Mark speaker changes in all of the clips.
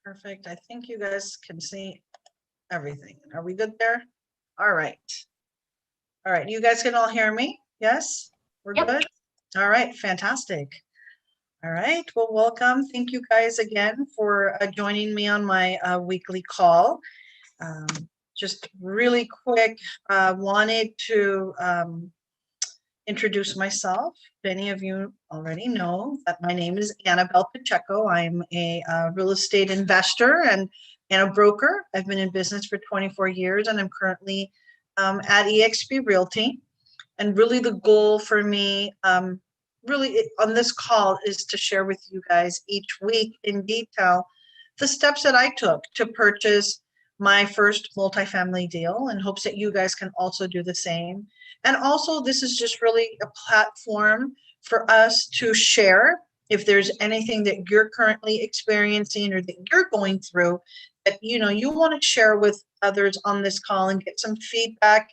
Speaker 1: Perfect. I think you guys can see everything. Are we good there? All right. All right. You guys can all hear me? Yes? We're
Speaker 2: Yep.
Speaker 1: good? All right. Fantastic. All right. Well, welcome. Thank you guys again for joining me on my weekly call. Um, just really quick, wanted to introduce myself. Many of you already know that my name is Annabelle Pacheco. I'm a real estate investor and a broker. I've been in business for 24 years and I'm currently at eXp Realty. And really the goal for me on this call is to share with you guys each week in detail the steps that I took to purchase my first multifamily deal in hopes that you guys can also do the same. And also, this is just really a platform for us to share if there's anything that you're currently experiencing or that you're going through that you want to share with others on this call and get some feedback.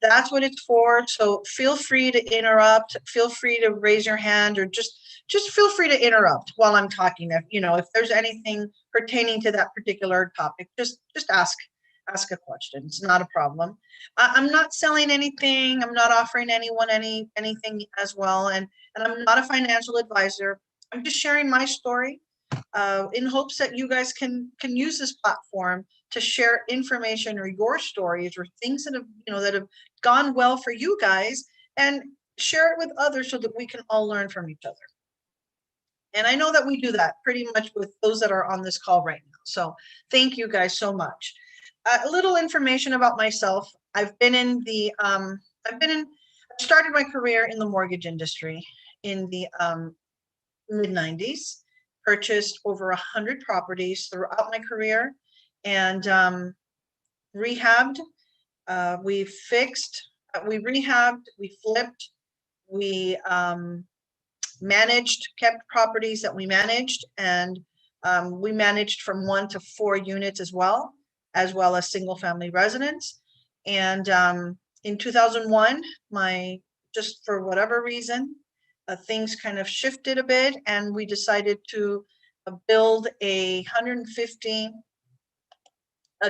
Speaker 1: That's what it's for. So feel free to interrupt, feel free to raise your hand, or just feel free to interrupt while I'm talking. If there's anything pertaining to that particular topic, just ask a question. It's not a problem. I'm not selling anything. I'm not offering anyone anything as well, and I'm not a financial advisor. I'm just sharing my story in hopes that you guys can use this platform to share information or your stories or things that have gone well for you guys, and share it with others so that we can all learn from each other. And I know that we do that pretty much with those that are on this call right now. So thank you guys so much. A little information about myself. I started my career in the mortgage industry in the mid 90s, purchased over 100 properties throughout my career, and rehabbed, we fixed, we rehabbed, we flipped, we managed, kept properties that we managed, and we managed from 1 to 4 units as well as single family residents. And in 2001, just for whatever reason, things kind of shifted a bit, and we decided to build a 150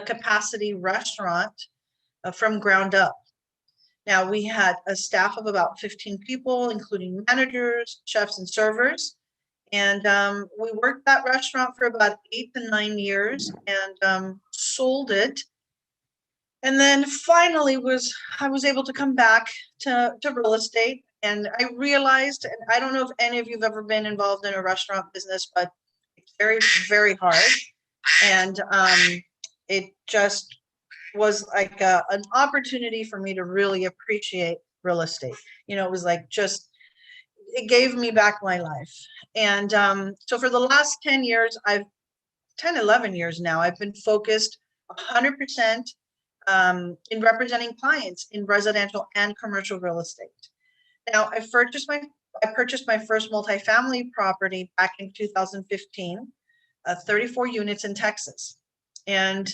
Speaker 1: capacity restaurant from ground up. Now, we had a staff of about 15 people, including managers, chefs, and servers. And we worked that restaurant for about 8 to 9 years and sold it. And then finally I was able to come back to real estate. And I realized, and I don't know if any of you have ever been involved in a restaurant business, but it's very, very hard. And it just was like an opportunity for me to really appreciate real estate. It was like it gave me back my life. And so for the last 11 years now, I've been focused 100% in representing clients in residential and commercial real estate. Now, I purchased my first multifamily property back in 2015, 34 units in Texas. And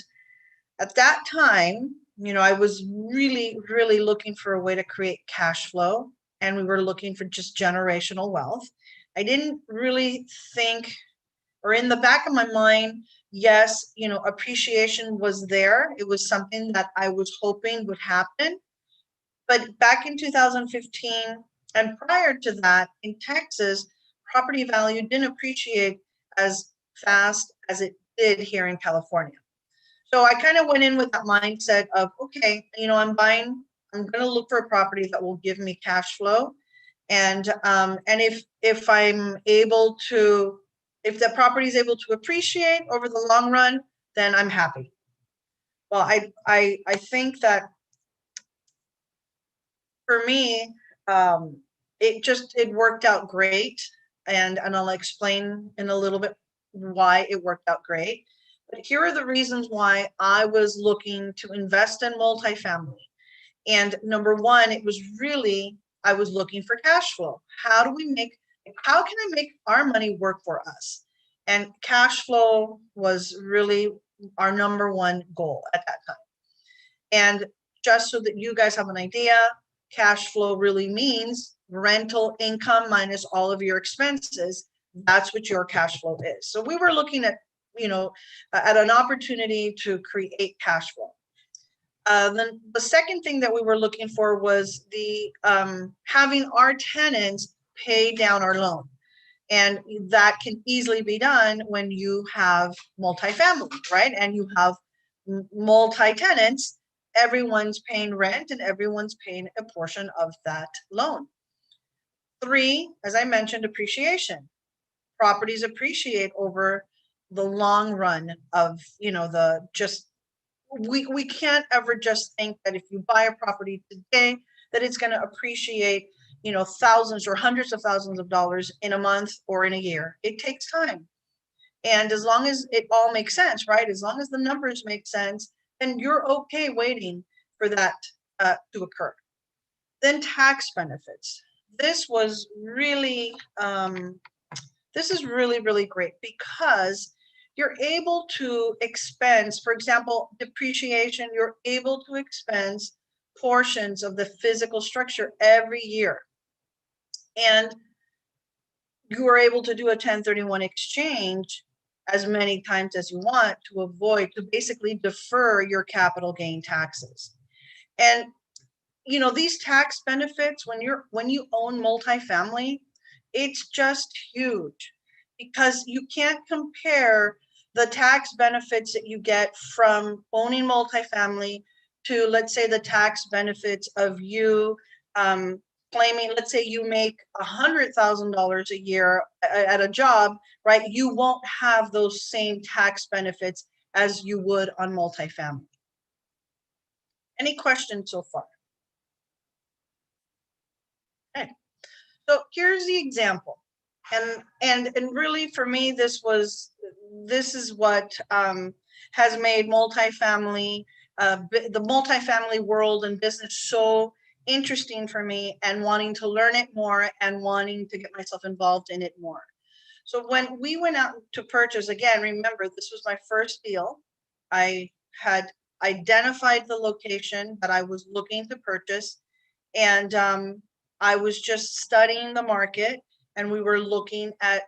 Speaker 1: at that time, I was really, really looking for a way to create cash flow, and we were looking for just generational wealth. I didn't really think, or in the back of my mind, yes, appreciation was there. It was something that I was hoping would happen. But back in 2015 and prior to that, in Texas, property value didn't appreciate as fast as it did here in California. So I kind of went in with that mindset of, okay, I'm going to look for a property that will give me cash flow. And if I'm able to, if the property is able to appreciate over the long run, then I'm happy. Well, I think that for me, it worked out great. And I'll explain in a little bit why it worked out great. But here are the reasons why I was looking to invest in multifamily. And number one, I was looking for cash flow. How can I make our money work for us? And cash flow was really our number one goal at that time. And just so that you guys have an idea, cash flow really means rental income minus all of your expenses. That's what your cash flow is. So we were looking at at an opportunity to create cash flow. Then the second thing that we were looking for was the having our tenants pay down our loan. And that can easily be done when you have multifamily, right? And you have multi-tenants, everyone's paying rent and everyone's paying a portion of that loan. 3, as I mentioned, appreciation. Properties appreciate over the long run of, we can't ever just think that if you buy a property today, that it's going to appreciate, thousands or hundreds of thousands of dollars in a month or in a year. It takes time. And as long as it all makes sense, right? As long as the numbers make sense, then you're okay waiting for that to occur. Then tax benefits. This was really, this is really, really great because you're able to expense, for example, depreciation, you're able to expense portions of the physical structure every year. And you are able to do a 1031 exchange as many times as you want to basically defer your capital gain taxes. And these tax benefits, when you own multifamily, it's just huge because you can't compare the tax benefits that you get from owning multifamily to, let's say, the tax benefits of you claiming, let's say you make $100,000 a year at a job, right? You won't have those same tax benefits as you would on multifamily. Any questions so far? Okay. So here's the example. And really for me, this is what has made multifamily, the multifamily world and business so interesting for me, and wanting to learn it more and wanting to get myself involved in it more. So when we went out to purchase, again, remember, this was my first deal. I had identified the location that I was looking to purchase, and I was just studying the market, and we were looking at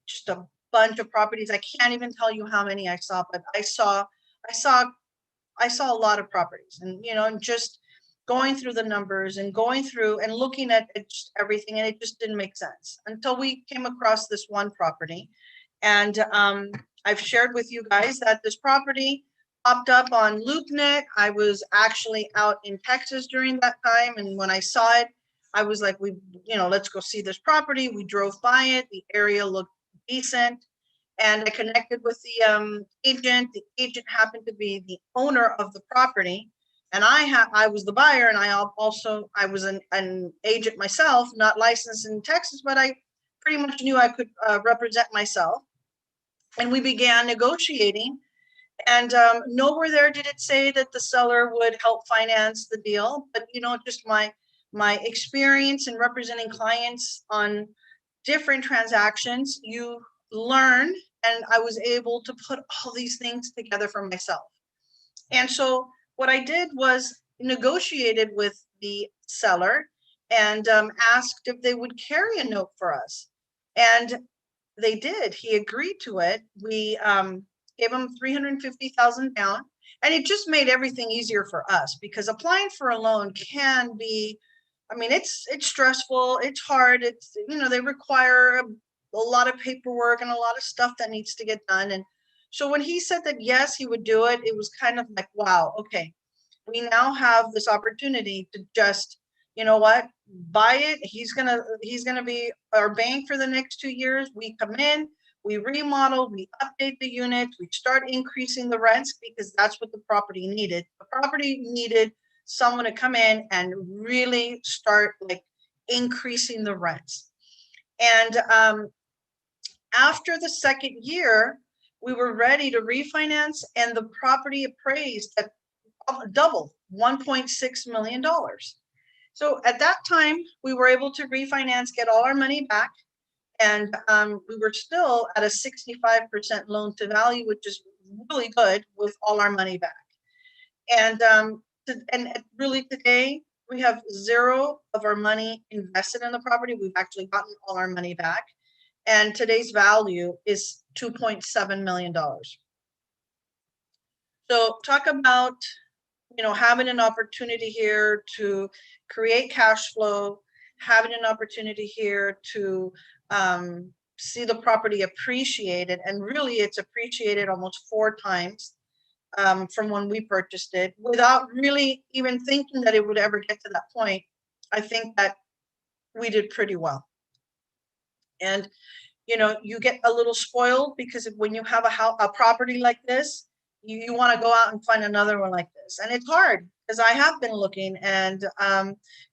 Speaker 1: just a bunch of properties. I can't even tell you how many I saw, but I saw a lot of properties, and and just going through the numbers and going through and looking at just everything, and it just didn't make sense until we came across this one property. And I've shared with you guys that this property popped up on LoopNet. I was actually out in Texas during that time, and when I saw it, I was like, let's go see this property. We drove by it. The area looked decent, and I connected with the agent. The agent happened to be the owner of the property, and I was the buyer, and I was an agent myself, not licensed in Texas, but I pretty much knew I could represent myself. And we began negotiating, and nowhere there did it say that the seller would help finance the deal. But just my experience in representing clients on different transactions, you learn, and I was able to put all these things together for myself. And so what I did was negotiated with the seller and asked if they would carry a note for us. And they did. He agreed to it. We gave him 350,000 down, and it just made everything easier for us, because applying for a loan can be, it's stressful, it's hard, it's, they require a lot of paperwork and a lot of stuff that needs to get done. And so when he said that yes, he would do it, it was kind of like, wow, okay, we now have this opportunity to just, buy it. He's gonna be our bank for the next 2 years. We come in, we remodel, we update the units, we start increasing the rents, because that's what the property needed. The property needed someone to come in and really start like increasing the rents. And after the second year, we were ready to refinance, and the property appraised at double, $1.6 million. So at that time, we were able to refinance, get all our money back, and we were still at a 65% loan to value, which is really good with all our money back. And really today, we have zero of our money invested in the property. We've actually gotten all our money back. and today's value is $2.7 million. So talk about, having an opportunity here to create cash flow, having an opportunity here to see the property appreciated, and really it's appreciated almost 4 times from when we purchased it without really even thinking that it would ever get to that point. I think that we did pretty well. And you get a little spoiled because when you have a property like this, you want to go out and find another one like this. And it's hard because I have been looking and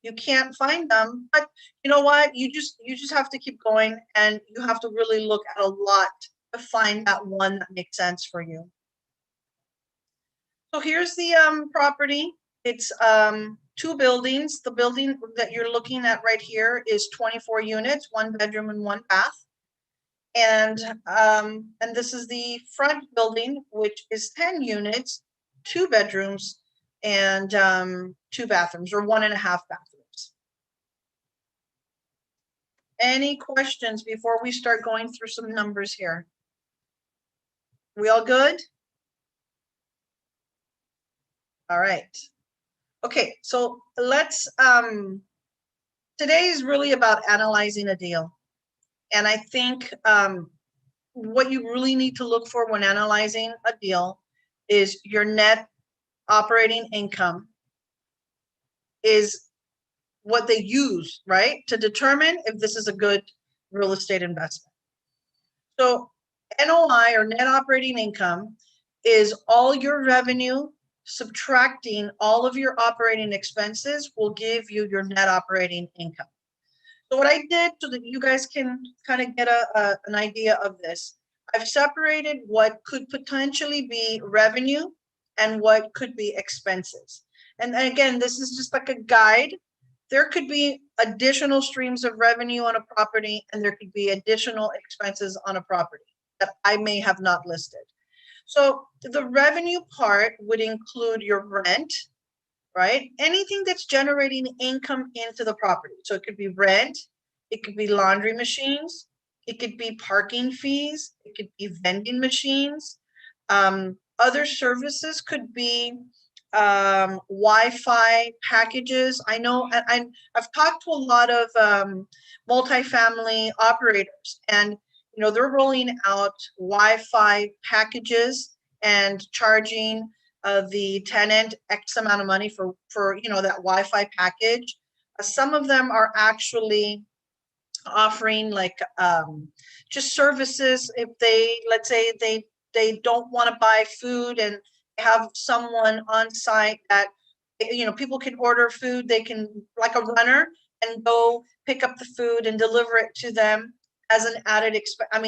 Speaker 1: you can't find them. But you know what? You just have to keep going, and you have to really look at a lot to find that one that makes sense for you. So here's the property. It's 2 buildings. The building that you're looking at right here is 24 units, 1 bedroom and 1 bath. And this is the front building, which is 10 units, 2 bedrooms, and 2 bathrooms, or 1.5 bathrooms. Any questions before we start going through some numbers here? We all good? All right. Okay, so let's, today is really about analyzing a deal. And I think what you really need to look for when analyzing a deal is your net operating income is what they use, right, to determine if this is a good real estate investment. So NOI, or net operating income, is all your revenue subtracting all of your operating expenses will give you your net operating income. So what I did so that you guys can kind of get an idea of this, I've separated what could potentially be revenue and what could be expenses. And again, this is just like a guide. There could be additional streams of revenue on a property, and there could be additional expenses on a property that I may have not listed. So the revenue part would include your rent, right? Anything that's generating income into the property. So it could be rent, it could be laundry machines, it could be parking fees, it could be vending machines. Other services could be Wi-Fi packages. I know I've talked to a lot of multifamily operators, and they're rolling out Wi-Fi packages and charging the tenant X amount of money for that Wi-Fi package. Some of them are actually offering like just services. If let's say they don't want to buy food and have someone on site that people can order food, they can, like a runner, and go pick up the food and deliver it to them as an added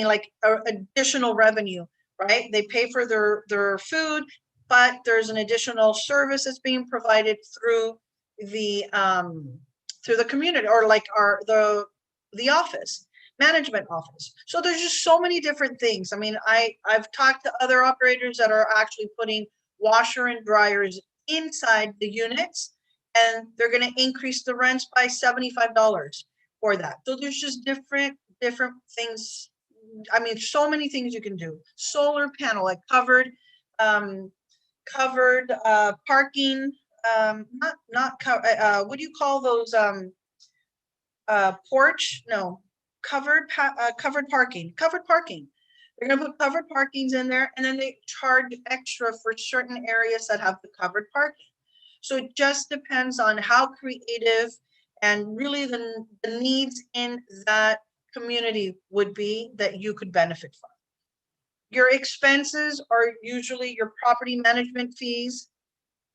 Speaker 1: like additional revenue, right? They pay for their food, but there's an additional service that's being provided through the community, or like the office, management office. So there's just so many different things. I mean, I've talked to other operators that are actually putting washer and dryers inside the units, and they're going to increase the rents by $75 for that. So there's just different things. I mean, so many things you can do. Solar panel, like covered parking, what do you call those, porch? No, covered parking. They're going to put covered parkings in there, and then they charge extra for certain areas that have the covered parking. So it just depends on how creative and really the needs in that community would be that you could benefit from. Your expenses are usually your property management fees,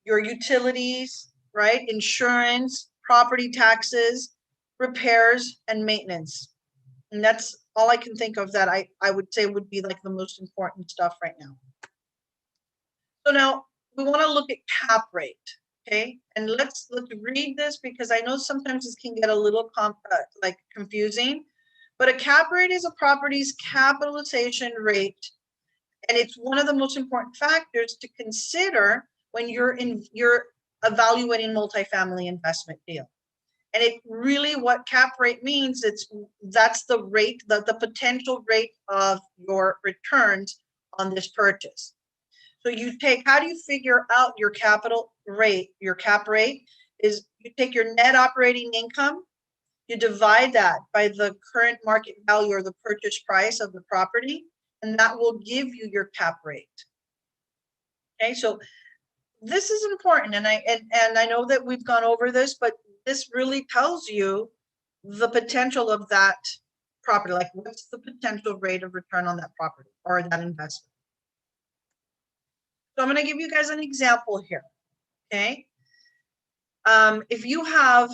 Speaker 1: your utilities, right? Insurance, property taxes, repairs, and maintenance. And that's all I can think of that I would say would be like the most important stuff right now. So now we want to look at cap rate, okay? And let's read this, because I know sometimes this can get a little confusing. But a cap rate is a property's capitalization rate, and it's one of the most important factors to consider when you're evaluating multifamily investment deal. And it really, what cap rate means, that's the rate, the potential rate of your returns on this purchase. So you take, how do you figure out your capital rate? Your cap rate is you take your net operating income, you divide that by the current market value or the purchase price of the property, and that will give you your cap rate. Okay, so this is important, and I know that we've gone over this, but this really tells you the potential of that property, like what's the potential rate of return on that property or that investment. So I'm going to give you guys an example here, okay? If you have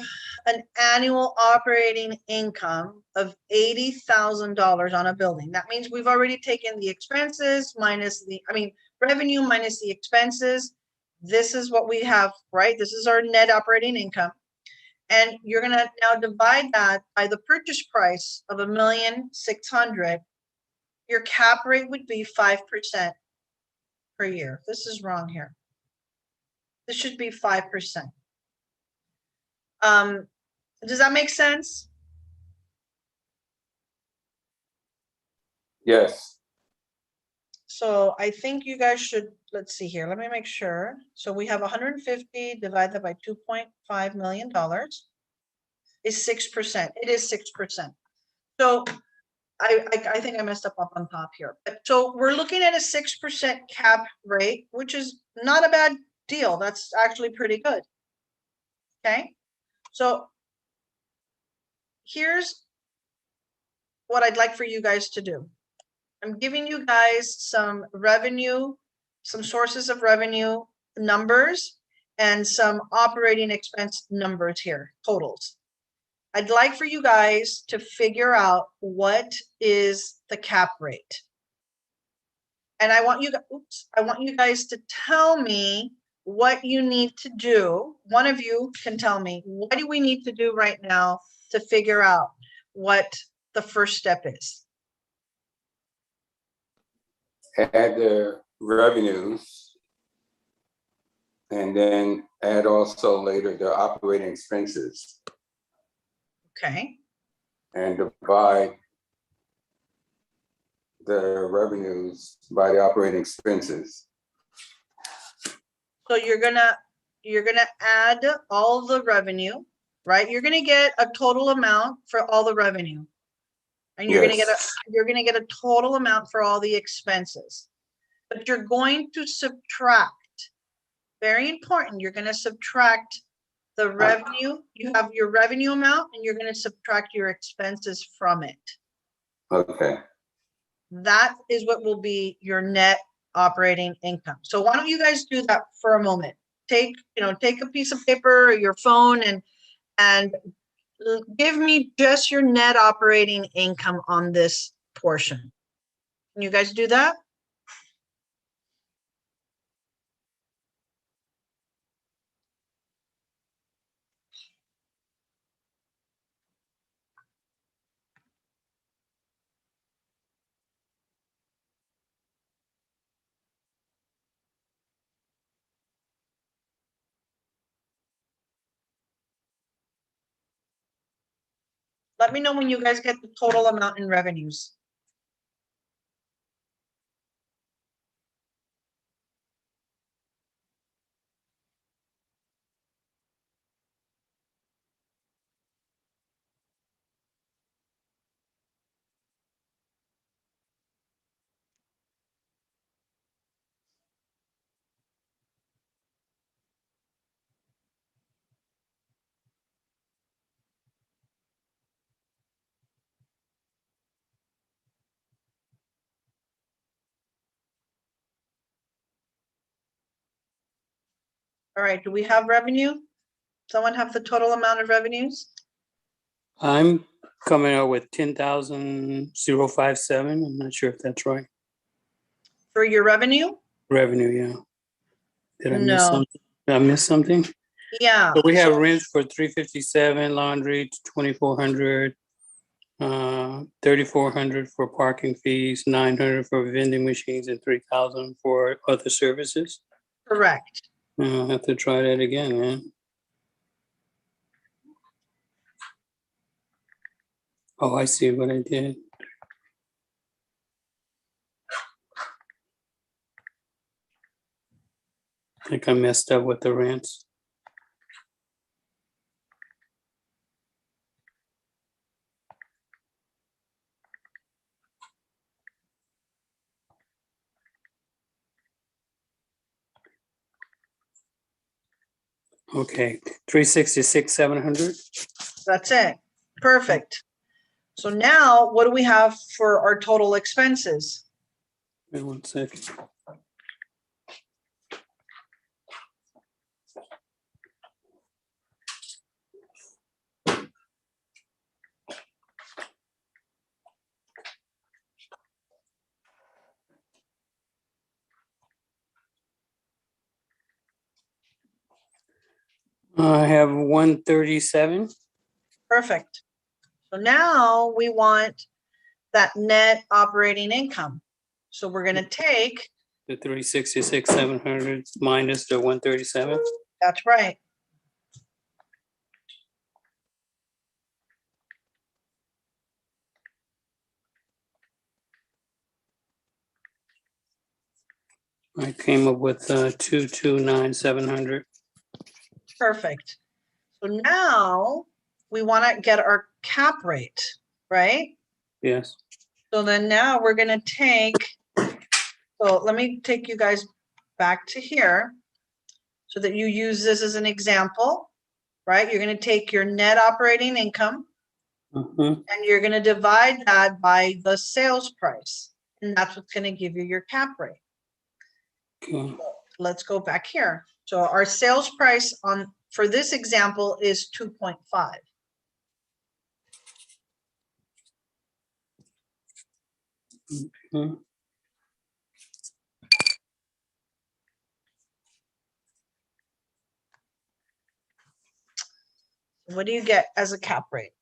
Speaker 1: an annual operating income of $80,000 on a building, that means we've already taken the expenses minus revenue minus the expenses. This is what we have, right? This is our net operating income. And you're going to now divide that by the purchase price of $1,600,000. Your cap rate would be 5% per year. This is wrong here. This should be 5%. Does that make sense?
Speaker 2: Yes.
Speaker 1: So I think you guys should, let's see here. Let me make sure. So we have 150 divided by $2.5 million is 6%. It is 6%. So I think I messed up on top here. But so we're looking at a 6% cap rate, which is not a bad deal. That's actually pretty good. Okay. So here's what I'd like for you guys to do. I'm giving you guys some revenue, some sources of revenue numbers, and some operating expense numbers here, totals. I'd like for you guys to figure out what is the cap rate. And I want you guys to tell me what you need to do. One of you can tell me, what do we need to do right now to figure out what the first step is?
Speaker 2: Add the revenues and then add also later the operating expenses.
Speaker 1: Okay.
Speaker 2: And divide the revenues by the operating expenses.
Speaker 1: So you're gonna add all the revenue, right? You're gonna get a total amount for all the revenue. And you're gonna get a total amount for all the expenses. But you're going to subtract, very important, you're gonna subtract the revenue. You have your revenue amount and you're gonna subtract your expenses from it.
Speaker 2: Okay.
Speaker 1: That is what will be your net operating income. So why don't you guys do that for a moment? Take a piece of paper or your phone and give me just your net operating income on this portion. Can you guys do that? Let me know when you guys get the total amount in revenues. All right, do we have revenue? Someone have the total amount of revenues?
Speaker 3: I'm coming out with 10,057. I'm not sure if that's right.
Speaker 1: For your revenue?
Speaker 3: Revenue, yeah. Did I miss
Speaker 1: No.
Speaker 3: something? Did I miss something?
Speaker 1: Yeah.
Speaker 3: So we have rents for 357, laundry 2,400, 3,400 for parking fees, 900 for vending machines, and 3,000 for other services.
Speaker 1: Correct.
Speaker 3: I'll have to try that again, man. Oh, I see what I did. I think I messed up with the rents. Okay, 366, 700.
Speaker 1: That's it. Perfect. So now what do we have for our total expenses?
Speaker 3: Wait 1 second. I have 137.
Speaker 1: Perfect. So now we want that net operating income. So we're going to take,
Speaker 3: The 366, 700 minus the 137.
Speaker 1: that's right.
Speaker 3: I came up with 229, 700.
Speaker 1: Perfect. So now we want to get our cap rate, right?
Speaker 3: Yes.
Speaker 1: So then now we're going to take, so let me take you guys back to here so that you use this as an example, right? You're going to take your net operating income
Speaker 3: Mhm.
Speaker 1: and you're going to divide that by the sales price. And that's what's going to give you your cap rate.
Speaker 3: Okay.
Speaker 1: Let's go back here. So our sales price on, for this example, is 2.5.
Speaker 3: Mhm.
Speaker 1: What do you get as a cap rate?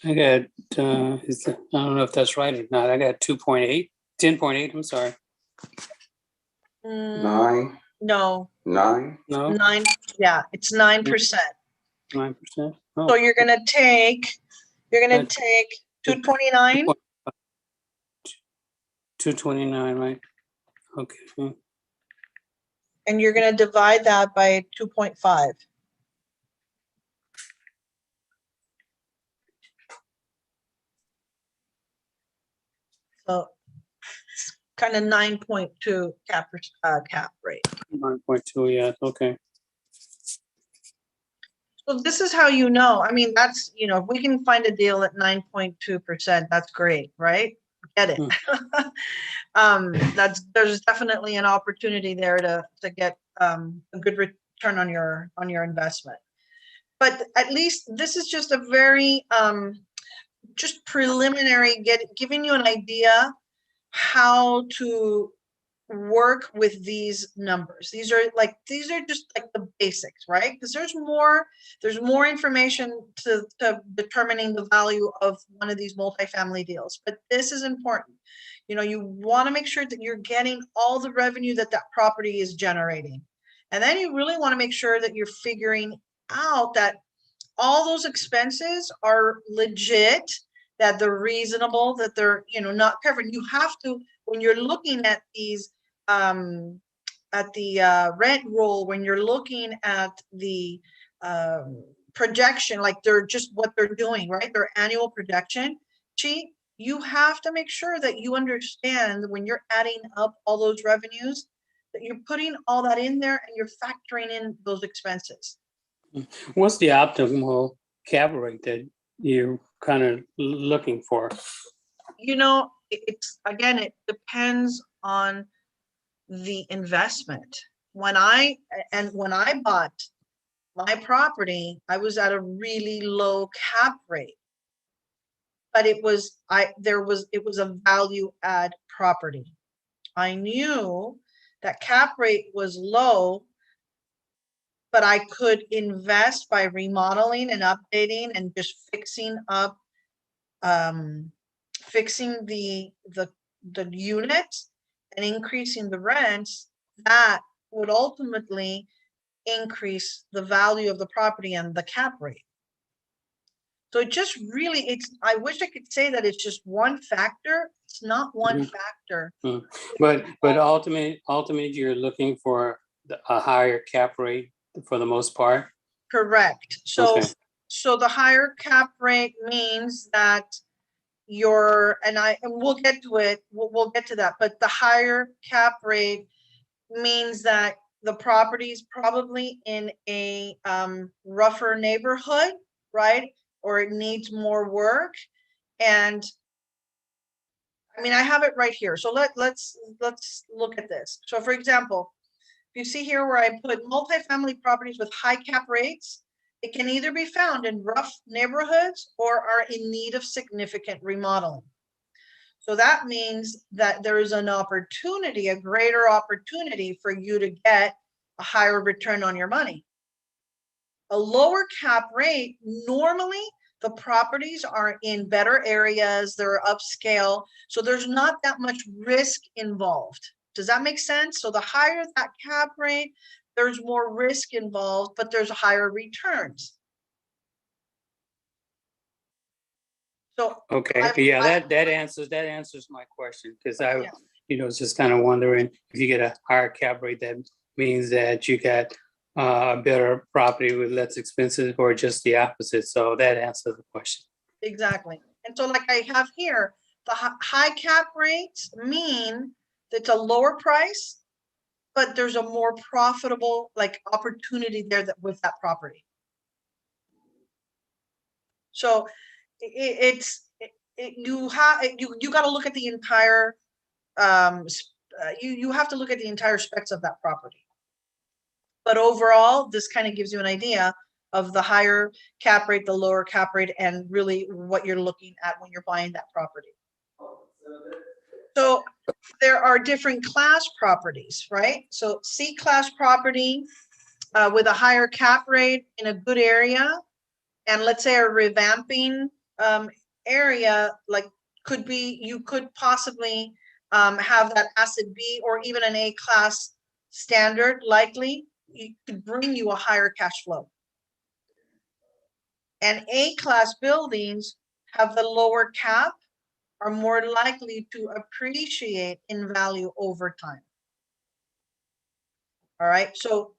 Speaker 3: I got, I don't know if that's right or not. I got 2.8, 10.8. I'm sorry.
Speaker 2: Nine,
Speaker 1: No,
Speaker 2: nine,
Speaker 3: No,
Speaker 1: 9, yeah, it's 9%.
Speaker 3: 9%.
Speaker 1: So
Speaker 3: Oh,
Speaker 1: you're gonna take
Speaker 3: That's
Speaker 1: 229
Speaker 3: 229, right? Okay.
Speaker 1: and you're gonna divide that by 2.5. So kind of 9.2 cap rate.
Speaker 3: 9.2, yeah, okay.
Speaker 1: So this is how you know, I mean, that's, you know, if we can find a deal at 9.2%, that's great, right? Get it. There's definitely an opportunity there to get a good return on your investment. But at least this is just a very just preliminary, giving you an idea how to work with these numbers. These are just like the basics, right? Because there's more information to determining the value of one of these multifamily deals. But this is important. You know, you want to make sure that you're getting all the revenue that that property is generating. And then you really want to make sure that you're figuring out that all those expenses are legit, that they're reasonable, that they're, you know, not covered. You have to, when you're looking at these, at the rent roll, when you're looking at the projection, like they're just what they're doing, right? Their annual projection sheet, you have to make sure that you understand when you're adding up all those revenues, that you're putting all that in there and you're factoring in those expenses.
Speaker 3: What's the optimal cap rate that you're kind of looking for?
Speaker 1: You know, it's again, it depends on the investment. When I bought my property, I was at a really low cap rate, but it was a value add property. I knew that cap rate was low, but I could invest by remodeling and updating and just fixing up, fixing the unit and increasing the rents. That would ultimately increase the value of the property and the cap rate. So it just really, I wish I could say that it's just one factor. It's not one factor.
Speaker 3: But ultimately, you're looking for a higher cap rate for the most part?
Speaker 1: Correct. So,
Speaker 3: Okay.
Speaker 1: so the higher cap rate means that and we'll get to it, we'll get to that, but the higher cap rate means that the property is probably in a rougher neighborhood, right? Or it needs more work. And I mean, I have it right here. So let's look at this. So for example, if you see here where I put multifamily properties with high cap rates, it can either be found in rough neighborhoods or are in need of significant remodeling. So that means that there is an opportunity, a greater opportunity for you to get a higher return on your money. A lower cap rate, normally the properties are in better areas, they're upscale, so there's not that much risk involved. Does that make sense? So the higher that cap rate, there's more risk involved, but there's higher returns. So
Speaker 3: Okay, yeah, that answers my question, because I was just kind of wondering, if you get a higher cap rate, that means that you got a better property with less expenses, or just the opposite. So that answers the question.
Speaker 1: Exactly. And so like I have here, the high cap rates mean that it's a lower price, but there's a more profitable like opportunity there with that property. So you got to look at the entire you have to look at the entire specs of that property. But overall, this kind of gives you an idea of the higher cap rate, the lower cap rate, and really what you're looking at when you're buying that property. So there are different class properties, right? So C-class property with a higher cap rate in a good area, and let's say a revamping area, like you could possibly have that asset B or even an A-class standard, likely it could bring you a higher cash flow. And A-class buildings have the lower cap, are more likely to appreciate in value over time. All right, so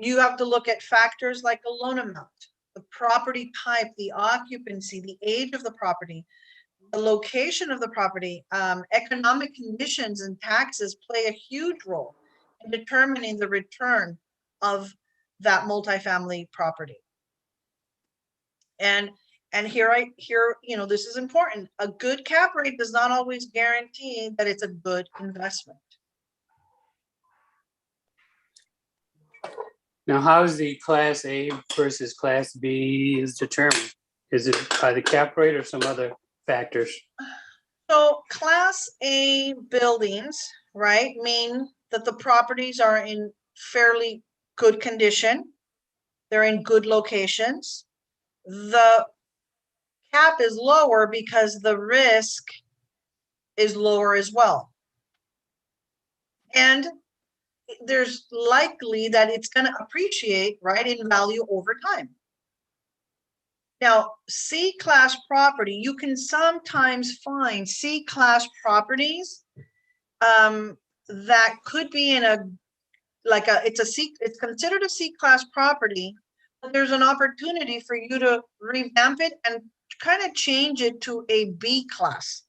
Speaker 1: you have to look at factors like a loan amount, the property type, the occupancy, the age of the property, the location of the property, economic conditions and taxes play a huge role in determining the return of that multifamily property. And here, this is important. A good cap rate does not always guarantee that it's a good investment.
Speaker 3: Now, how is the Class A versus Class B is determined? Is it by the cap rate or some other factors?
Speaker 1: So Class A buildings, right, mean that the properties are in fairly good condition. They're in good locations. The cap is lower because the risk is lower as well. And there's likely that it's going to appreciate, right, in value over time. Now, C-class property, you can sometimes find C-class properties that could be in it's considered a C-class property, but there's an opportunity for you to revamp it and kind of change it to a B-class,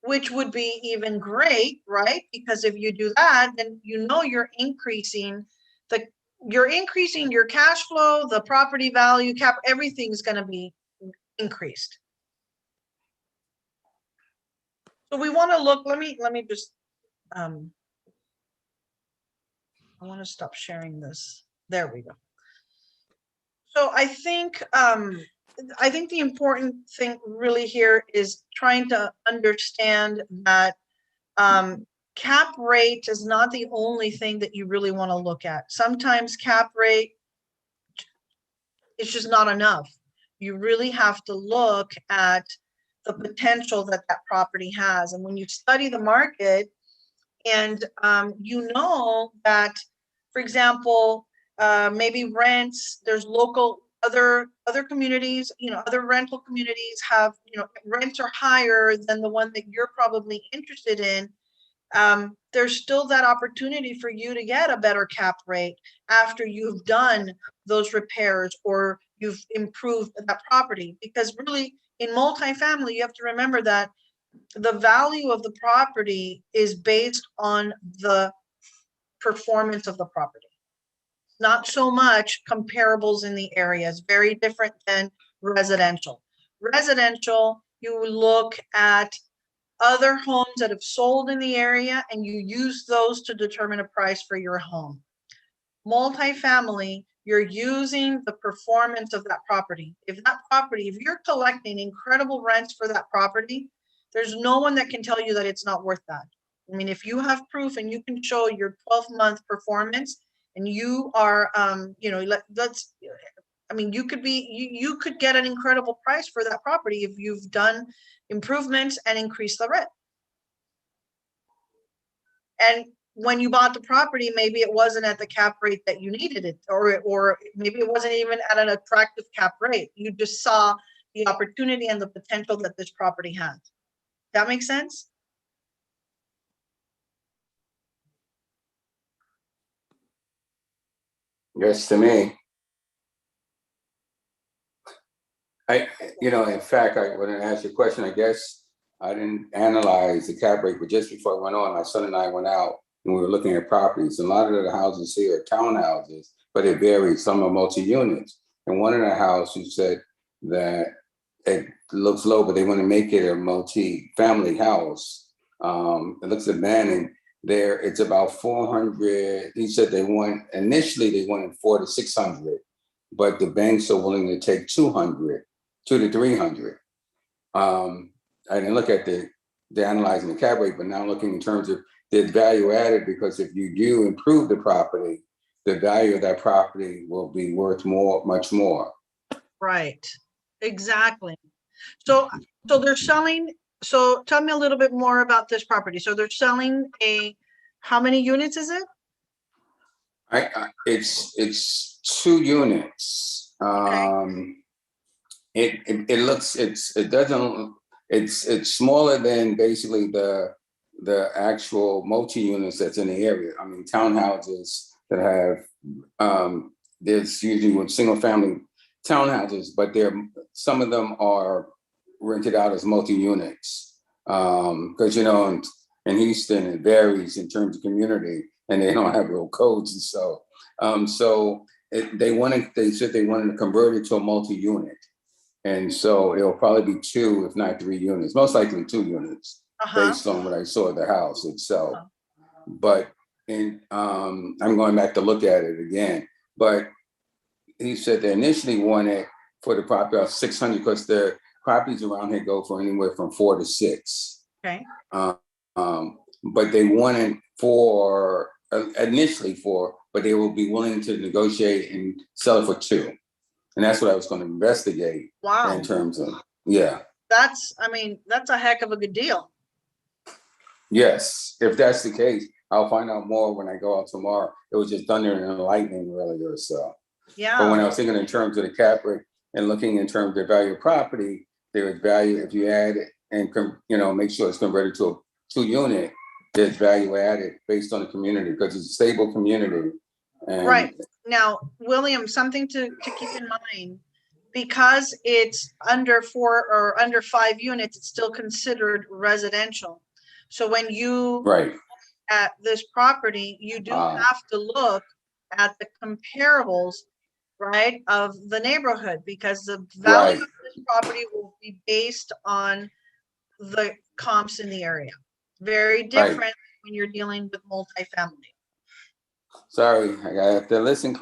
Speaker 1: which would be even great, right? Because if you do that, then you're increasing your cash flow, the property value, everything's going to be increased. So we want to look, let me just, I want to stop sharing this. There we go. So I think the important thing really here is trying to understand that cap rate is not the only thing that you really want to look at. Sometimes cap rate is just not enough. You really have to look at the potential that property has. And when you study the market And you know that, for example, maybe rents, there's local other communities, you know, other rental communities have, you know, rents are higher than the one that you're probably interested in. There's still that opportunity for you to get a better cap rate after you've done those repairs or you've improved that property. Because really, in multifamily, you have to remember that the value of the property is based on the performance of the property, not so much comparables in the areas, very different than residential. Residential, you look at other homes that have sold in the area and you use those to determine a price for your home. Multifamily, you're using the performance of that property. If that property, if you're collecting incredible rents for that property, there's no one that can tell you that it's not worth that. I mean, if you have proof and you can show your 12-month performance and you are, you know, let's, I mean, you could get an incredible price for that property if you've done improvements and increased the rent. And when you bought the property, maybe it wasn't at the cap rate that you needed it, or maybe it wasn't even at an attractive cap rate. You just saw the opportunity and the potential that this property has. That makes sense?
Speaker 2: Yes, to me. In fact, when I asked you a question, I guess I didn't analyze the cap rate, but just before I went on, my son and I went out and we were looking at properties. A lot of the houses here are townhouses, but it varies. Some are multi-units. And one of the houses said that it looks low, but they want to make it a multi-family house. It looks abandoned. There, it's about 400. He said initially they wanted 400 to 600, but the banks are willing to take 200 to 300. I didn't look at the analyzing the cap rate, but now looking in terms of the value added, because if you do improve the property, the value of that property will be worth much more.
Speaker 1: Right. Exactly. So they're selling. So tell me a little bit more about this property. So they're selling how many units is it?
Speaker 2: It's 2 units.
Speaker 1: Okay.
Speaker 2: It looks it's smaller than basically the actual multi-units that's in the area. I mean, townhouses that have there's usually with single family townhouses, but some of them are rented out as multi-units. Because in Houston it varies in terms of community and they don't have real codes. And they said they wanted to convert it to a multi-unit. And so it'll probably be 2, if not 3 units, most likely 2 units, based on what I saw of the house itself. But I'm going back to look at it again. But he said they initially wanted for the property of 600 because the properties around here go for anywhere from 4 to 6.
Speaker 1: Okay.
Speaker 2: But they wanted initially 4, but they will be willing to negotiate and sell it for 2. And that's what I was going to investigate.
Speaker 1: Wow.
Speaker 2: In terms of, yeah.
Speaker 1: That's a heck of a good deal.
Speaker 2: Yes, if that's the case, I'll find out more when I go out tomorrow. It was just thunder and lightning earlier, so.
Speaker 1: Yeah.
Speaker 2: But when I was thinking in terms of the cap rate and looking in terms of the value of property, there is value if you add it and make sure it's converted to a 2-unit. There's value added based on the community because it's a stable community. And
Speaker 1: right. Now, William, something to keep in mind, because it's under 4 or under 5 units, it's still considered residential. So when you
Speaker 2: right.
Speaker 1: look at this property, you do have to look at the comparables, right, of the neighborhood, because the value of this property will be based on the comps in the area. Very different when you're dealing with multifamily.
Speaker 2: Sorry, I have to listen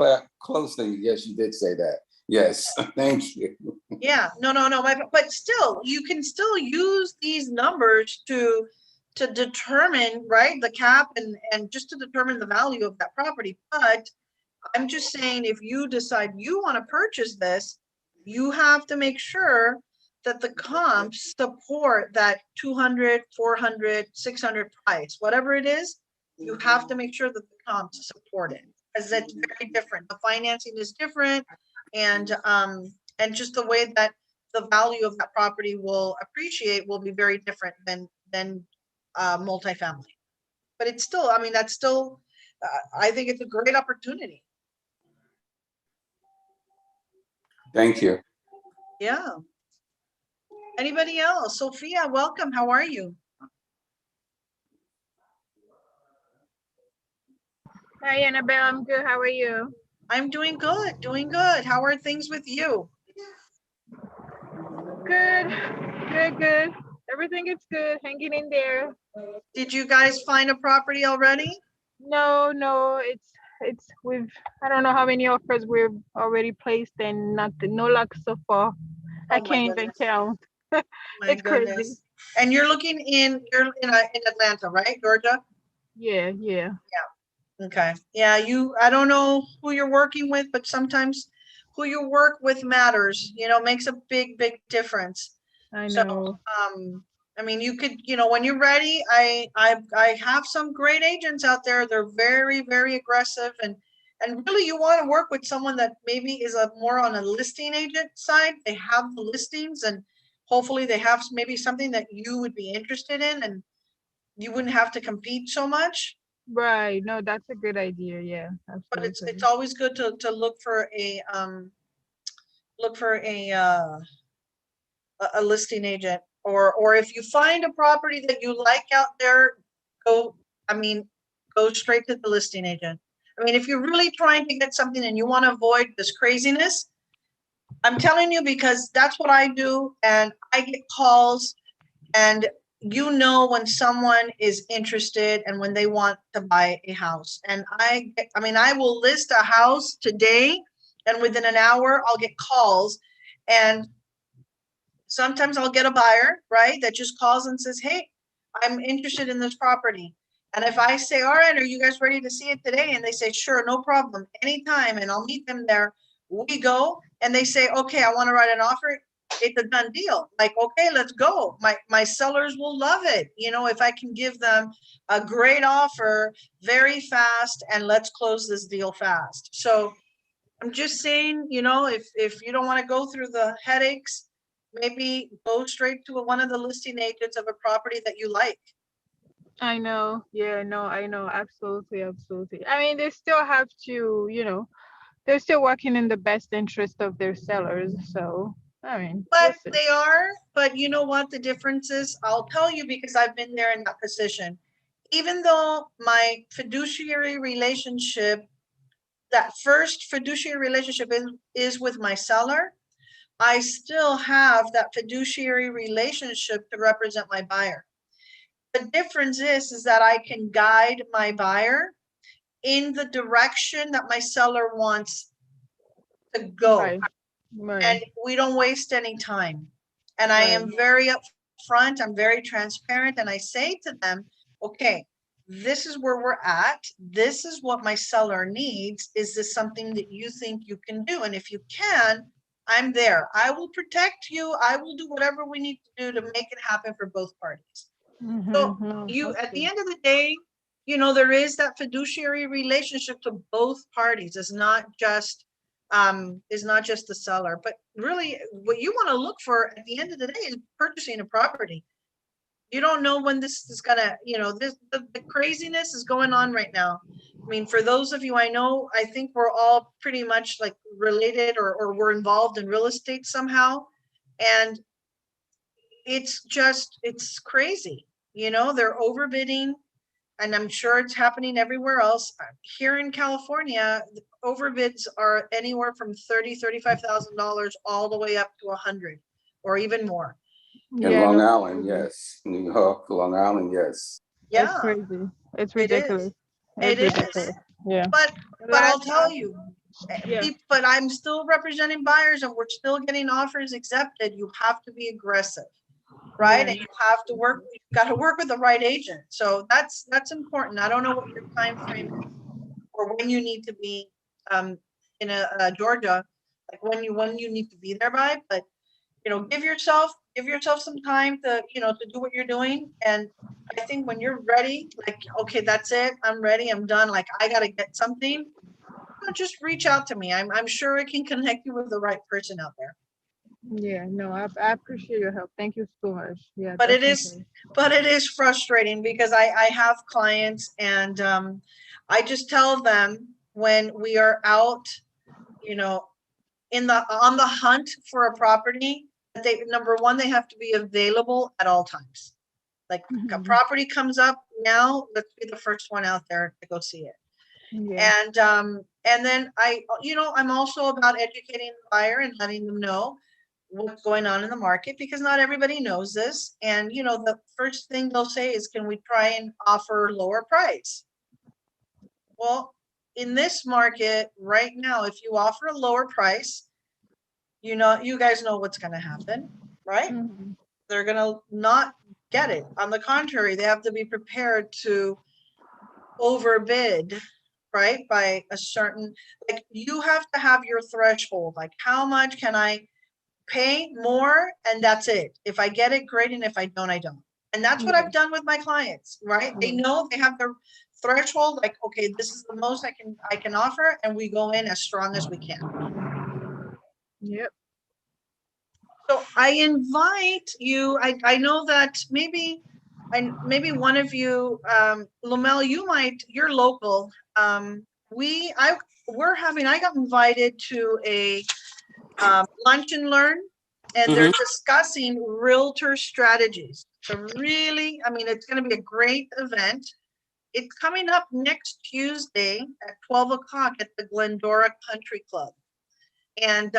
Speaker 2: closely. Yes, you did say that. Yes, thank you.
Speaker 1: Yeah, no, but still, you can still use these numbers to determine, right, the cap and just to determine the value of that property. But I'm just saying, if you decide you want to purchase this, you have to make sure that the comps support that 200, 400, 600 price, whatever it is. you have to make sure that the comps support it, because it's very different. The financing is different, and just the way that the value of that property will appreciate will be very different than multifamily. But it's still, I mean, that's still, I think it's a great opportunity.
Speaker 2: Thank you.
Speaker 1: Yeah. Anybody else? Sophia, welcome. How are you?
Speaker 4: Hi, Annabelle. I'm good. How are you?
Speaker 1: I'm doing good, doing good. How are things with you?
Speaker 4: Good, good, good. Everything is good. Hanging in there.
Speaker 1: Did you guys find a property already?
Speaker 4: No, no, it's we've I don't know how many offers we've already placed and nothing, no luck so far. I
Speaker 1: Oh my
Speaker 4: can't even
Speaker 1: goodness.
Speaker 4: count.
Speaker 1: My
Speaker 4: It's crazy.
Speaker 1: goodness. And you're in Atlanta, right? Georgia?
Speaker 4: Yeah, yeah.
Speaker 1: Okay. Yeah, I don't know who you're working with, but sometimes who you work with matters, makes a big, big difference.
Speaker 4: I
Speaker 1: So,
Speaker 4: know.
Speaker 1: I mean, you could, when you're ready, I have some great agents out there. They're very, very aggressive, and really you want to work with someone that maybe is a more on a listing agent side. They have the listings, and hopefully they have maybe something that you would be interested in, and you wouldn't have to compete so much.
Speaker 4: Right. No, that's a good idea. Yeah,
Speaker 1: But it's
Speaker 4: absolutely.
Speaker 1: always good to look for a listing agent, or if you find a property that you like out there, go, I mean, go straight to the listing agent. I mean, if you're really trying to get something and you want to avoid this craziness, I'm telling you, because that's what I do, and I get calls, and when someone is interested and when they want to buy a house. And I will list a house today, and within an hour I'll get calls, and sometimes I'll get a buyer, right, that just calls and says, hey, I'm interested in this property. And if I say, all right, are you guys ready to see it today? And they say, sure, no problem, anytime. And I'll meet them there. We go, and they say, okay, I want to write an offer. It's a done deal. Like, okay, let's go. My sellers will love it. If I can give them a great offer very fast, and let's close this deal fast. So I'm just saying, if you don't want to go through the headaches, maybe go straight to one of the listing agents of a property that you like.
Speaker 4: I know. Yeah, no, I know. Absolutely, absolutely. I mean, they still have to, they're still working in the best interest of their sellers. So, I mean,
Speaker 1: But
Speaker 4: listen.
Speaker 1: they are, but you know what the difference is? I'll tell you, because I've been there in that position. Even though my fiduciary relationship, that first fiduciary relationship is with my seller, I still have that fiduciary relationship to represent my buyer. The difference is that I can guide my buyer in the direction that my seller wants to go,
Speaker 4: Right, right,
Speaker 1: and we don't waste any time. And I
Speaker 4: right.
Speaker 1: am very upfront, I'm very transparent, and I say to them, okay, this is where we're at. This is what my seller needs. Is this something that you think you can do? And if you can, I'm there. I will protect you. I will do whatever we need to do to make it happen for both parties. So
Speaker 4: No,
Speaker 1: at the
Speaker 4: okay.
Speaker 1: end of the day, there is that fiduciary relationship to both parties. Is not just the seller, but really what you want to look for at the end of the day is purchasing a property. You don't know when this is gonna, the craziness is going on right now. I mean, for those of you I know, I think we're all pretty much like related, or we're involved in real estate somehow. And it's crazy. They're overbidding, and I'm sure it's happening everywhere else. Here in California, the overbids are anywhere from $35,000 all the way up to 100 or even more.
Speaker 2: In
Speaker 4: Yeah,
Speaker 2: Long
Speaker 4: no, it's
Speaker 2: Island,
Speaker 4: crazy.
Speaker 2: yes. New York, Long Island, yes.
Speaker 4: It's
Speaker 1: Yeah,
Speaker 4: crazy. It's
Speaker 1: it is.
Speaker 4: ridiculous.
Speaker 1: It
Speaker 4: It's
Speaker 1: is.
Speaker 4: ridiculous. Yeah.
Speaker 1: But I'll
Speaker 4: Last
Speaker 1: tell you,
Speaker 4: yeah.
Speaker 1: but I'm still representing buyers, and we're still getting offers accepted. You have to be aggressive, right?
Speaker 4: Yeah.
Speaker 1: And you have to work, you've got to work with the right agent. So that's important. I don't know what your time frame is, or when you need to be in Georgia, like when you need to be there by, but give yourself some time to, to do what you're doing. And I think when you're ready, like, okay, that's it. I'm ready. I'm done. Like, I got to get something. Just reach out to me. I'm sure I can connect you with the right person out there.
Speaker 4: Yeah, no, I appreciate your help. Thank you so much. Yeah,
Speaker 1: But it is frustrating because I have clients and I just tell them when we are out, on the hunt for a property, number one, they have to be available at all times. Like a
Speaker 4: Mhm.
Speaker 1: property comes up now, let's be the first one out there to go see it.
Speaker 4: Yeah.
Speaker 1: And then I'm also about educating the buyer and letting them know what's going on in the market, because not everybody knows this. And the first thing they'll say is, can we try and offer lower price? Well, in this market right now, if you offer a lower price, you guys know what's going to happen, right?
Speaker 4: Mhm.
Speaker 1: They're going to not get it. On the contrary, they have to be prepared to overbid, right? By a certain, like, you have to have your threshold. Like, how much can I pay more? And that's it. If I get it, great. And if I don't, I don't. And that's what
Speaker 4: Yeah.
Speaker 1: I've done with my clients, right? They
Speaker 4: Yeah.
Speaker 1: know they have their threshold, like, okay, this is the most I can offer, and we go in as strong as we can.
Speaker 4: Yep.
Speaker 1: So I invite you, I know that maybe one of you, Lomel, you're local. I got invited to a lunch and learn, and they're
Speaker 3: Mhm.
Speaker 1: discussing realtor strategies. So really, I mean, it's going to be a great event. It's coming up next Tuesday at 12 o'clock at the Glendora Country Club. And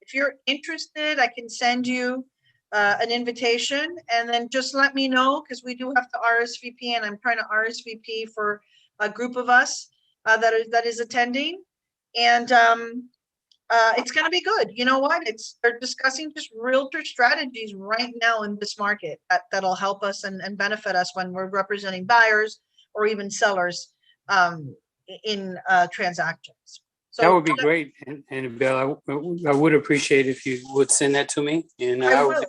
Speaker 1: if you're interested, I can send you an invitation, and then just let me know, because we do have to RSVP, and I'm trying to RSVP for a group of us that is attending. And it's going to be good. You know what? They're discussing just realtor strategies right now in this market that'll help us and benefit us when we're representing buyers or even sellers in transactions.
Speaker 3: That
Speaker 1: So
Speaker 3: would be great. And Bill, I would appreciate if you would send that to me. And
Speaker 1: I will.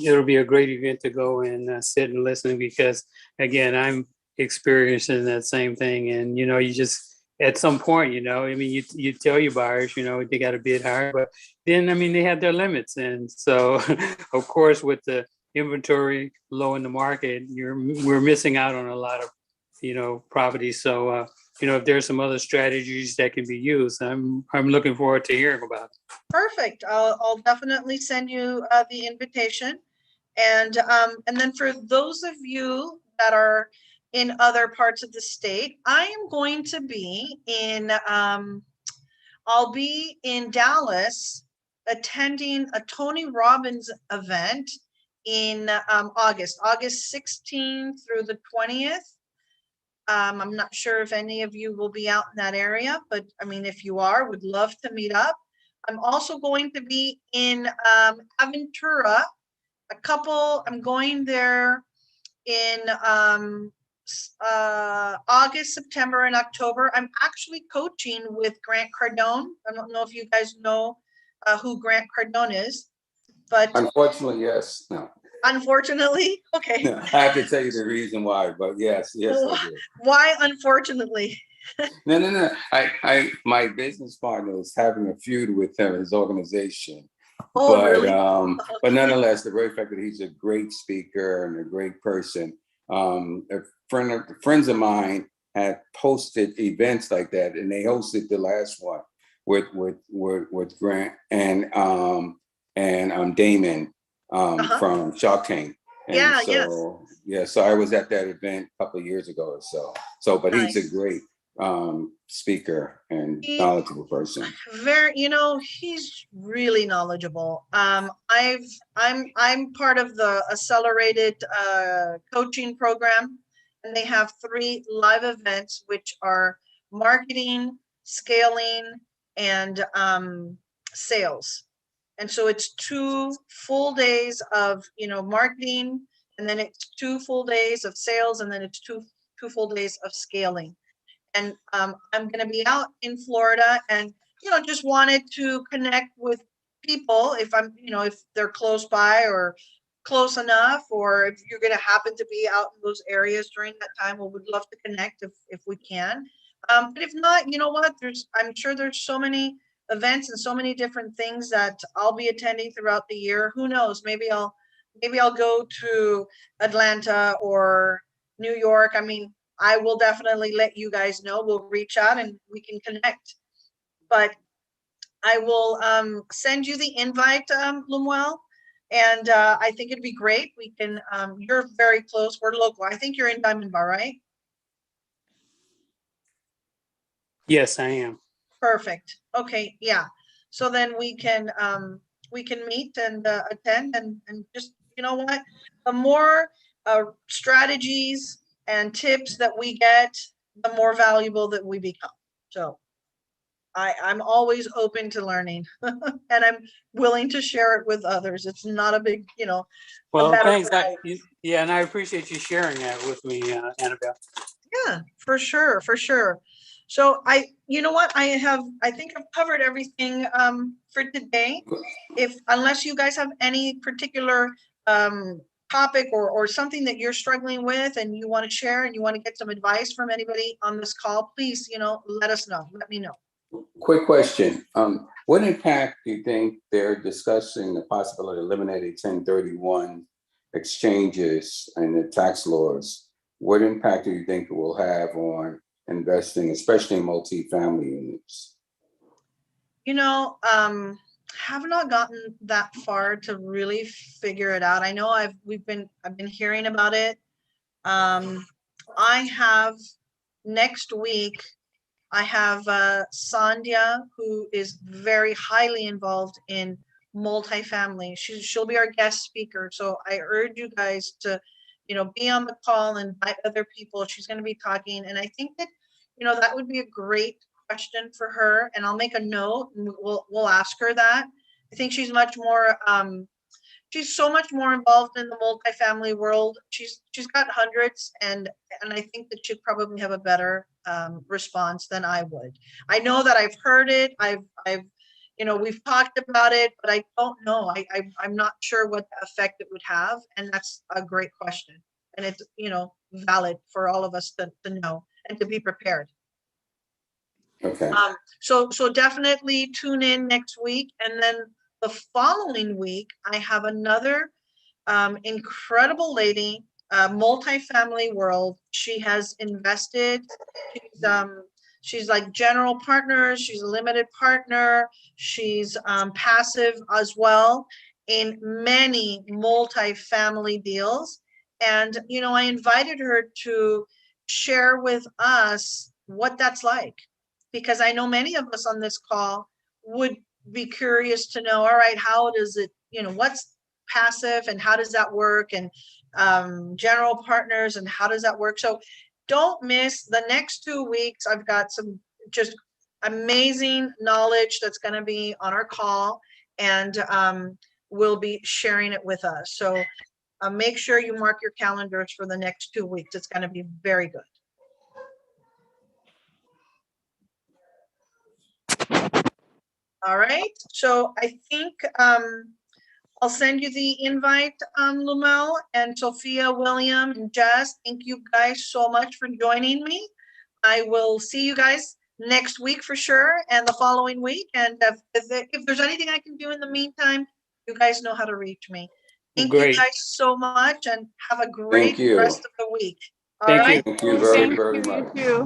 Speaker 3: it'll be a great event to go and sit and listen, because again, I'm experiencing that same thing. And, you just, at some point, I mean, you tell your buyers, they got to bid higher, but then, I mean, they have their limits. And so, of course, with the inventory low in the market, we're missing out on a lot of, properties. So, if there's some other strategies that can be used, I'm looking forward to hearing about it.
Speaker 1: Perfect. I'll definitely send you the invitation. And then for those of you that are in other parts of the state, I am going to be I'll be in Dallas attending a Tony Robbins event in August 16th through the 20th. I'm not sure if any of you will be out in that area, but I mean, if you are, would love to meet up. I'm also going to be in Aventura. I'm going there in August, September, and October. I'm actually coaching with Grant Cardone. I don't know if you guys know who Grant Cardone is, but
Speaker 2: Unfortunately, yes. No.
Speaker 1: unfortunately, okay.
Speaker 2: No. I have to tell you the reason why, but yes, I do.
Speaker 1: Why unfortunately?
Speaker 2: No. My business partner is having a feud with him, his organization.
Speaker 1: Oh, really?
Speaker 2: But nonetheless, the very fact that he's a great speaker and a great person. Friends of mine had posted events like that, and they hosted the last one with Grant and Damon from Shark Tank. And
Speaker 1: Yes.
Speaker 2: so I was at that event a couple of years ago or so. But he's a
Speaker 1: Nice.
Speaker 2: great speaker and
Speaker 1: He-
Speaker 2: knowledgeable person.
Speaker 1: He's really knowledgeable. I'm part of the accelerated coaching program, and they have 3 live events, which are marketing, scaling, and sales. And so it's 2 full days of marketing, and then it's 2 full days of sales, and then it's two full days of scaling. And I'm going to be out in Florida, and just wanted to connect with people, if I'm, if they're close by or close enough, or if you're going to happen to be out in those areas during that time, we would love to connect if we can. But if not, you know what, I'm sure there's so many events and so many different things that I'll be attending throughout the year. Who knows? Maybe I'll go to Atlanta or New York. I mean, I will definitely let you guys know. We'll reach out and we can connect. But I will send you the invite, Lemuel. And I think it'd be great. We can, you're very close. We're local. I think you're in Diamond Bar, right?
Speaker 3: Yes, I am.
Speaker 1: Perfect. Okay, yeah. So then we can meet and attend and just, you know what? The more strategies and tips that we get, the more valuable that we become. So I'm always open to learning and I'm willing to share it with others. It's not a big, a
Speaker 3: Well,
Speaker 1: matter
Speaker 3: thanks.
Speaker 1: for life.
Speaker 3: Yeah, and I appreciate you sharing that with me, Annabelle.
Speaker 1: Yeah, for sure, for sure. So you know what, I think I've covered everything for today. Unless you guys have any particular topic or something that you're struggling with and you want to share and you want to get some advice from anybody on this call, please, let us know. Let me know.
Speaker 2: Quick question. What impact do you think they're discussing the possibility of eliminating 1031 exchanges and the tax laws? What impact do you think it will have on investing, especially in multifamily units?
Speaker 1: Have not gotten that far to really figure it out. I know I've been hearing about it. I have next week, I have Sandhya, who is very highly involved in multifamily. She'll be our guest speaker. So I urge you guys to, be on the call and invite other people. She's going to be talking. And I think that, that would be a great question for her. And I'll make a note and we'll ask her that. I think she's much more, she's so much more involved in the multifamily world. She's got hundreds and I think that she'd probably have a better response than I would. I know that I've heard it. We've talked about it, but I don't know. I'm not sure what effect it would have. And that's a great question. And it's, valid for all of us to know and to be prepared.
Speaker 2: Okay.
Speaker 1: So definitely tune in next week. And then the following week, I have another incredible lady, multifamily world. She has invested. She's like general partner. She's a limited partner. She's passive as well in many multifamily deals. And, I invited her to share with us what that's like, because I know many of us on this call would be curious to know, all right, how does it, what's passive and how does that work, and general partners and how does that work? So don't miss the next 2 weeks. I've got some just amazing knowledge that's going to be on our call, and we'll be sharing it with us. So make sure you mark your calendars for the next 2 weeks. It's going to be very good. All right, so I think I'll send you the invite, Lumel and Sophia, William, and Jess. Thank you guys so much for joining me. I will see you guys next week for sure, and the following week. And if there's anything I can do in the meantime, you guys know how to reach me. Thank you guys so much, and have a great rest of the week. All right.
Speaker 2: Thank you very, very much.
Speaker 4: Thank you.